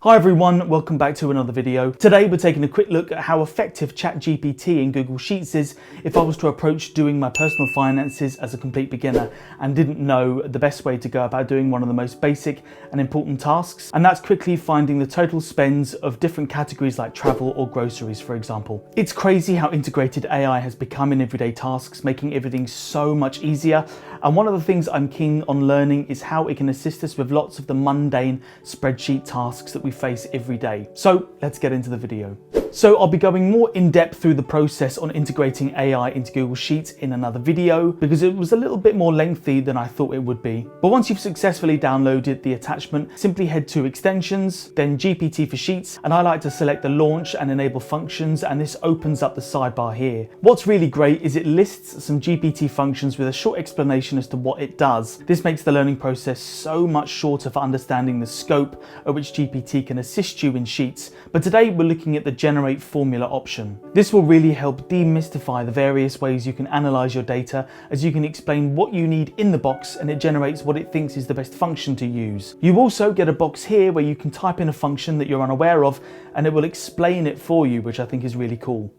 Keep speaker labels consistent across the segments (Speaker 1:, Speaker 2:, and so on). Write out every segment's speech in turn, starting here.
Speaker 1: Hi everyone, welcome back to another video. Today we're taking a quick look at how effective ChatGPT in Google Sheets is if I was to approach doing my personal finances as a complete beginner and didn't know the best way to go about doing one of the most basic and important tasks, and that's quickly finding the total spends of different categories like travel or groceries, for example. It's crazy how integrated AI has become in everyday tasks, making everything so much easier. And one of the things I'm keen on learning is how it can assist us with lots of the mundane spreadsheet tasks that we face every day. So let's get into the video. So I'll be going more in depth through the process on integrating AI into Google Sheets in another video because it was a little bit more lengthy than I thought it would be. But once you've successfully downloaded the attachment, simply head to Extensions, then GPT For Sheets, and I like to select the Launch and Enable functions, and this opens up the sidebar here. What's really great is it lists some GPT functions with a short explanation as to what it does. This makes the learning process so much shorter for understanding the scope at which GPT can assist you in Sheets. But today we're looking at the Generate Formula option. This will really help demystify the various ways you can analyze your data, as you can explain what you need in the box and it generates what it thinks is the best function to use. You also get a box here where you can type in a function that you're unaware of and it will explain it for you, which I think is really cool.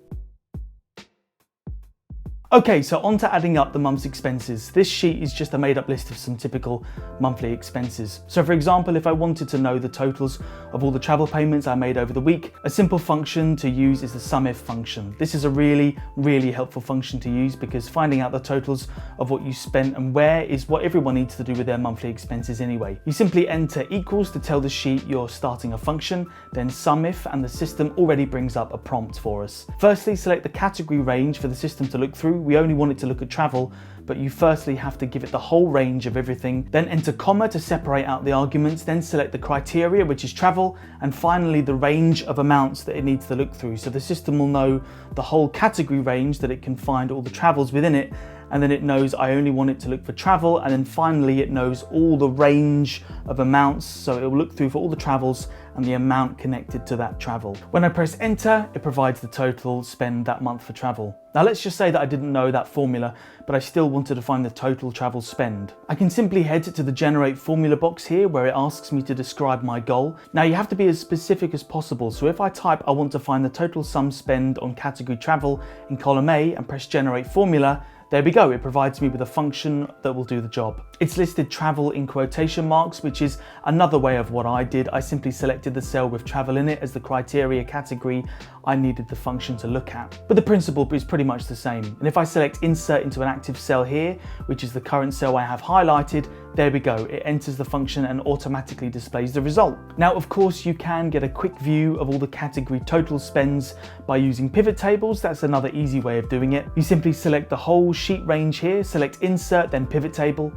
Speaker 1: Okay, so on to adding up the month's expenses. This sheet is just a made up list of some typical monthly expenses. So for example, if I wanted to know the totals of all the travel payments I made over the week, a simple function to use is the sumif function. This is a really helpful function to use because finding out the totals of what you spent and where is what everyone needs to do with their monthly expenses anyway. You simply enter equals to tell the sheet you're starting a function, then sumif, and the system already brings up a prompt for us. Firstly, select the category range for the system to look through. We only want it to look at travel, but you firstly have to give it the whole range of everything, then enter comma to separate out the arguments, then select the criteria, which is travel, and finally the range of amounts that it needs to look through. So the system will know the whole category range that it can find all the travels within it, and then it knows I only want it to look for travel, and then finally it knows all the range of amounts, so it will look through for all the travels and the amount connected to that travel. When I press enter, it provides the total spend that month for travel. Now let's just say that I didn't know that formula, but I still wanted to find the total travel spend. I can simply head to the Generate Formula box here where it asks me to describe my goal. Now you have to be as specific as possible, so if I type I want to find the total sum spend on category travel in column A and press Generate Formula, there we go, it provides me with a function that will do the job. It's listed travel in quotation marks, which is another way of what I did. I simply selected the cell with travel in it as the criteria category I needed the function to look at. But the principle is pretty much the same. And if I select insert into an active cell here, which is the current cell I have highlighted, there we go, it enters the function and automatically displays the result. Now, of course, you can get a quick view of all the category total spends by using pivot tables. That's another easy way of doing it. You simply select the whole sheet range here, select insert, then pivot table.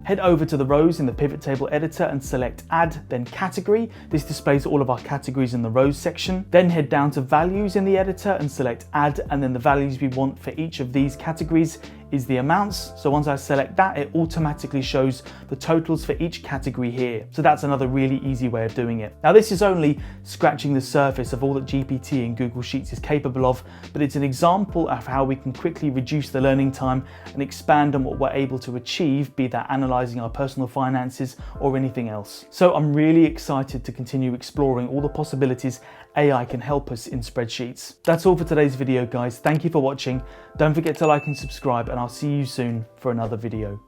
Speaker 1: Head over to the rows in the pivot table editor and select add, then category. This displays all of our categories in the rows section. Then head down to values in the editor and select add, and then the values we want for each of these categories is the amounts. So once I select that, it automatically shows the totals for each category here. So that's another really easy way of doing it. Now this is only scratching the surface of all that GPT in Google Sheets is capable of, but it's an example of how we can quickly reduce the learning time and expand on what we're able to achieve, be that analyzing our personal finances or anything else. So I'm really excited to continue exploring all the possibilities AI can help us in spreadsheets. That's all for today's video, guys. Thank you for watching. Don't forget to like and subscribe, and I'll see you soon for another video.